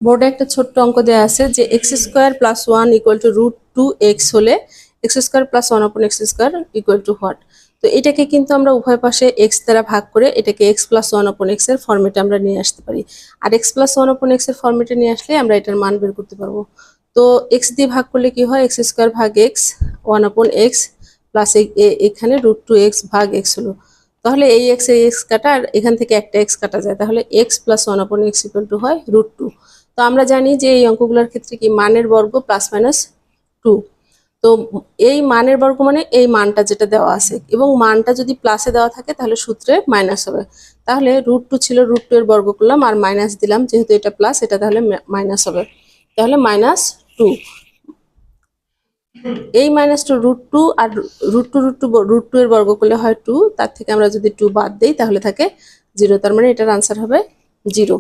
বোর্ডে একটা ছোট্ট অঙ্ক দেওয়া আছে যে x square plus one equal to √2x হলে x square plus one upon x square equal to what. তো এটাকে কিন্তু আমরা উভয় পাশে এক্স দ্বারা ভাগ করে এটাকে x plus one upon x এর ফর্মেটে আমরা নিয়ে আসতে পারি। আর x plus one upon x এর ফর্মেটে নিয়ে আসলে আমরা এটার মান বের করতে পারবো। তো এক্স দিয়ে ভাগ করলে কি হয়, এক্স স্কোয়ার ভাগ x one upon x plus এখানে √2x ভাগ এক্স হলো। তাহলে এই এক্স এই এক্স কাটা আর এখান থেকে একটা এক্স কাটা যায়, তাহলে x plus one upon x equal to হয় √2। তো আমরা জানি যে এই অঙ্কগুলোর ক্ষেত্রে কি মানের বর্গ প্লাস মাইনাস 2। তো এই মানের বর্গ মানে এই মানটা যেটা দেওয়া আছে, এবং মানটা যদি প্লাসে দেওয়া থাকে তাহলে সূত্রে মাইনাস হবে। তাহলে √2 ছিল, √2 এর বর্গ করলাম আর মাইনাস দিলাম, যেহেতু এটা প্লাস এটা তাহলে মাইনাস হবে, তাহলে -2। এই -2 আর √2 এর বর্গ করলে হয় 2, তার থেকে আমরা যদি 2 বাদ দিই তাহলে থাকে 0, তার মানে এটার আনসার হবে 0।